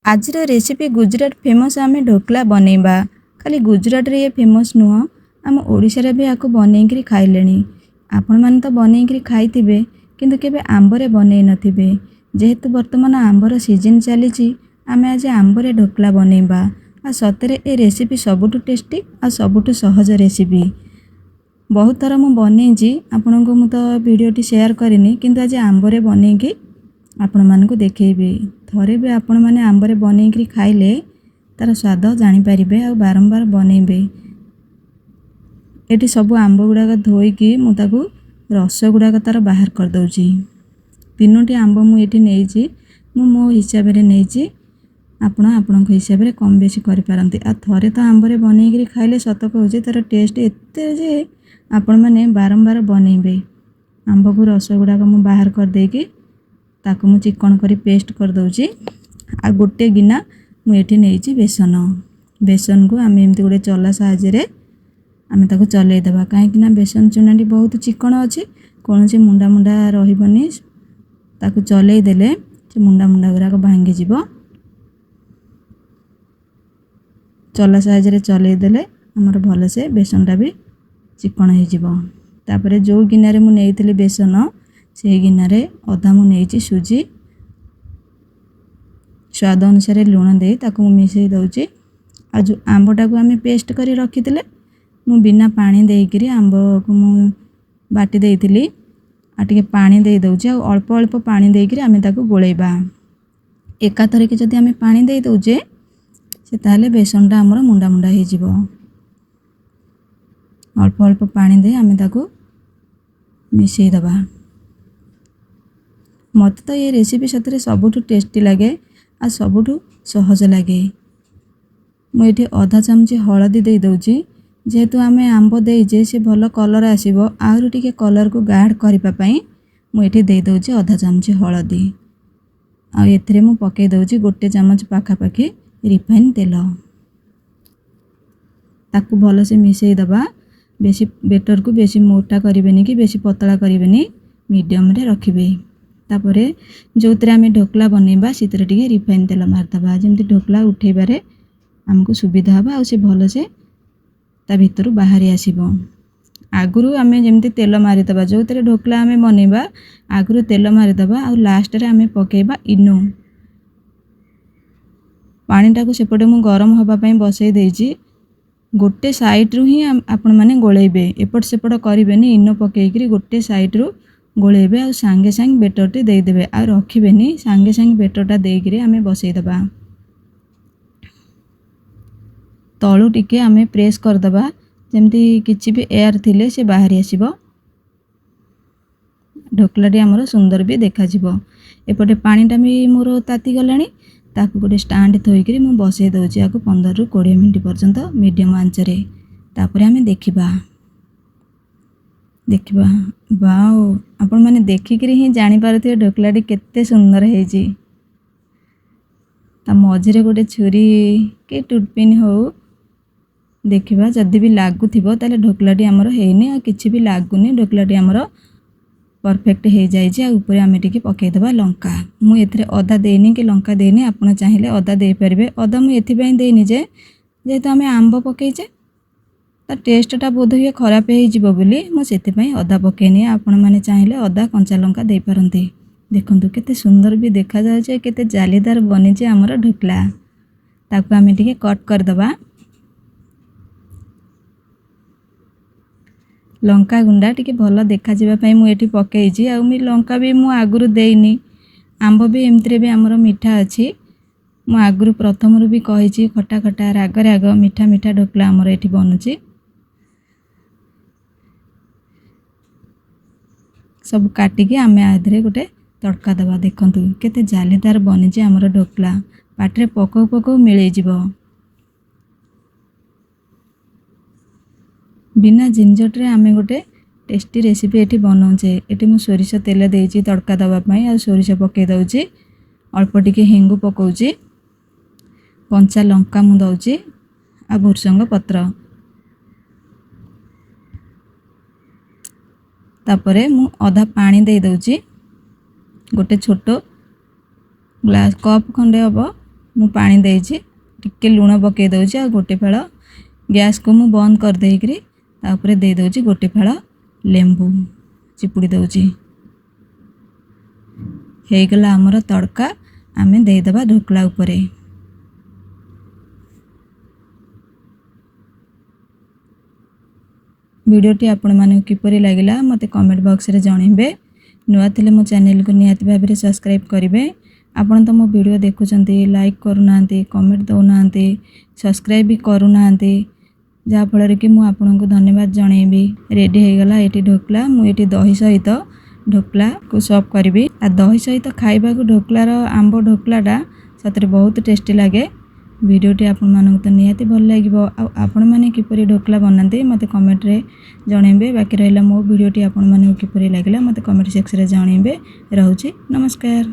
आजिर recipe Gujarat famous आम ढोकला बनैबा। खाली गुजरात रे ये फेमस नुह, आम ओडिशा भी आपको बनईकरी खाइले। आपण मैंने तो बनईकरी खाइथिबे किंतु केबे आंबरे बनई नथिबे। जेहेतु वर्तमान आंबर सीजन चली आम आज आंबरे ढोकला बनैबा। आ सतरे ए रेसिपी सबुठु टेस्टी आ सबुठु सहज रेसिपी। बहुत थर मु बनईची आपन को मु तो वीडियोटी शेयर करिनी किंतु आज आंबरे बनईकी आपण मानकु देखेबे। थरे भी आपण माने आंबरे बनईकरी खाइले तार स्वाद जानि परिबे आ बारंबार बनईबे। एटी सब आंब गुड़ाक धोईकी मु ताकू रस गुड़ाक तार बाहर कर दउची। तीनोटी आंब मु एटी नेइची, मु मो हिसाब रे नेइची। आपण आपन हिसाब रे कम बेसी करि पारंती। आ थरे तो आंबरे बनईकरी खाइले सत कहूची तार टेस्ट एते जे आपण माने बारंबार बनईबे। आंब को रस गुड़ाक मु बाहर कर देकी ताकू मु चिकन करी पेस्ट कर दउची। आ गोटे गिना मु एठी नेइची बेसन। बेसन को आम एमती गोटे चला साहाय्य रे आम ताकू चलै देबा। काहेकि बेसन चुनाटी बहुत चिकन अच्छी, कौन से मुंडा मुंडा रहिबनी। ताकू चलै देले से मुंडा मुंडा गुराक भांगी जीवो। चला साहाय्य रे चलै देले हमर भल से बेसनटा भी चिकन हो जीवो। तापरे जो गिनारे मु नेइथिली बेसन से गिनारे अधा मु नेइची सुजी। स्वाद अनुसार लुण दे ताकू मिसई दउची। आ जो आंबटा को आम पेस्ट करी रखिथिले मु बिना पानी देइकरी आंब को मु बाटी देइथिली। आ टिके पानी दे दउची। आ अल्प अल्प पानी देइकरी आम ताकू गोळैबा। एका थरके जदि आम पानी दे दउचे से ताले बेसनटा हमर मुंडा मुंडा हो जीवो। अल्प अल्प पानी दे आम ताकू मिसई दबा। मत तो ये रेसिपी सतरे सबुठु टेस्टी लगे आ सबुठु सहज लगे। मुझे अधा चामच हलदी दे दउची। जेहेतु आम आंब देजे से भल कलर आसीबो, आहुरी टिके कलर को गाढ़ करिपा पई मुझे दे दउची अधा चामच हलदी। आ एथिरे मु पके दउची गोटे चामच पाखापाखी रिफाइन तेल। ताकू भल से मिसई दबा। बेसी बेटर को बेसी मोटा करिवेनी कि बेसी पतला करिवेनी, मीडियम रे रखिबे। तापरे जो तरे आम ढोकला बनैबा सितरे टिके रिफाइन तेल मारदबा। जेमती ढोकला उठेबारे हमको सुविधा हबा आ से भल से ता भितर बाहरी आसीबो। आगुरु आम जेमती तेल मारिदबा, जो तरे ढोकला आम बनैबा आगुरु तेल मारिदबा। आ लास्ट रे आम पकेबा इनो। पानीटा को सेपटे मु गरम हबा पई बसई देइची। गोटे साइड रु ही आपण माने गोळैबे, एपट सेपट करिवेनी। इनो पकेइकरी गोटे साइड रु गोळैबे आ सांगे सांगे बेटरटी दे देबे। आ रखिबेनी, सांगे सांगे बेटरटा देइकरी आमे बसई दबा। तळु टिके आमे प्रेस कर दबा जेमती किछि भी एयर थिले से बाहरी आसीबो। ढोकलाटी हमर सुंदर भी देखा जिवो। एपटे पानीटा भी मोर ताती गलानी। ताकू गोटे स्टैंड थोइकरी मु बसई दउची। आकु 15 रु 20 मिनिट पर्यंत मीडियम आंच रे। तापरे आमे देखिबा। वाओ, आपण माने देखिकरी ही जानि पारथिबे ढोकलाटी केते सुंदर हेजी। ता मझिरे गोटे छुरी के टूथपिन हो देखिबा। जदि भी लागुथिबो ताले ढोकलाटी हमर हेइनी आ किछि भी लागुनी। ढोकलाटी हमर परफेक्ट हो जाइए। ऊपर आम टिके पकई दबा लंका। मु एथिरे अदा देनी कि लंका देनी, आपण चाहिले अदा दे परिबे। अदा मु एथिपई देनी जेहेतु आम आंब पकईचे ता टेस्टटा बोध हुए खराब हो जिवो बोली मु सेथिपई अदा पकेनी। आपण माने चाहिले अदा कंचा लंका दे पारंती। देखंतु केते सुंदर भी देखा जाउचे, केते जालीदार बनिचे हमर ढोकला। ताकू आम टिके कट कर दबा। लंका गुंडा टिके भल देखा जिबा पई मु एठी पकेइची। आ मु लंका भी मु आगुरु देइनी। आंब भी एमतरे भी हमर मीठा अछि। मु आगुरु प्रथम रु भी कहिची खट्टा खट्टा राग राग मीठा मीठा ढोकला हमर एठी बनुची। सब काटिकी आमे आधरे गोटे तड़का दबा। देखंतु केते जालीदार बनिची हमर ढोकला। पाटरे पकौ पकौ मिलै जिवो। बिना झिंझट रे आमे गोटे टेस्टी रेसिपी एठी बनाउचे। एठी मु सोरिष तेल देइची तड़का दबा पई। आ सोरिष पके दउची। अल्प टिके हेंगु पकौची। कंचा लंका मु दउची आ भुरसंग पत्र। तापरे मु आधा पानी दे दउची। गोटे छोटो ग्लास कप खंडे हबो ମୁଁ ପାଣି ଦେଇଛି, ଟିକେ ଲୁଣ ପକାଇ ଦେଉଛି ଆଉ ଗୋଟେ ଫାଳ ଗ୍ୟାସ୍କୁ ମୁଁ ବନ୍ଦ କରିଦେଇକରି ତା ଉପରେ ଦେଇ ଦେଉଛି ଗୋଟେ ଫାଳ ଲେମ୍ବୁ ଚିପୁଡ଼ି ଦେଉଛି। ହେଇଗଲା ଆମର ତଡ଼କା, ଆମେ ଦେଇଦେବା ଢୋକଲା ଉପରେ। ଭିଡ଼ିଓଟି ଆପଣମାନଙ୍କୁ କିପରି ଲାଗିଲା ମୋତେ କମେଣ୍ଟ ବକ୍ସରେ ଜଣାଇବେ। ନୂଆ ଥିଲେ ମୋ ଚ୍ୟାନେଲକୁ ନିହାତି ଭାବରେ ସବସ୍କ୍ରାଇବ୍ କରିବେ। ଆପଣ ତ ମୋ ଭିଡ଼ିଓ ଦେଖୁଛନ୍ତି, ଲାଇକ୍ କରୁନାହାନ୍ତି, କମେଣ୍ଟ ଦେଉନାହାନ୍ତି, ସବସ୍କ୍ରାଇବ୍ ବି କରୁନାହାନ୍ତି, ଯାହାଫଳରେ କି ମୁଁ ଆପଣଙ୍କୁ ଧନ୍ୟବାଦ ଜଣାଇବି। ରେଡ଼ି ହେଇଗଲା ଏଠି ଢୋକଲା। ମୁଁ ଏଠି ଦହି ସହିତ ଢୋକଲାକୁ ସର୍ଭ କରିବି। ଆଉ ଦହି ସହିତ ଖାଇବାକୁ ଢୋକଲାର ଆମ୍ବ ଢୋକଲାଟା ସତରେ ବହୁତ ଟେଷ୍ଟି ଲାଗେ। ଭିଡ଼ିଓଟି ଆପଣମାନଙ୍କୁ ତ ନିହାତି ଭଲ ଲାଗିବ। ଆଉ ଆପଣମାନେ କିପରି ଢୋକଲା ବନାନ୍ତି ମୋତେ କମେଣ୍ଟରେ ଜଣାଇବେ। ବାକି ରହିଲା ମୋ ଭିଡ଼ିଓଟି ଆପଣମାନଙ୍କୁ କିପରି ଲାଗିଲା ମୋତେ କମେଣ୍ଟ ସେକ୍ସନରେ ଜଣାଇବେ। ରହୁଛି, ନମସ୍କାର।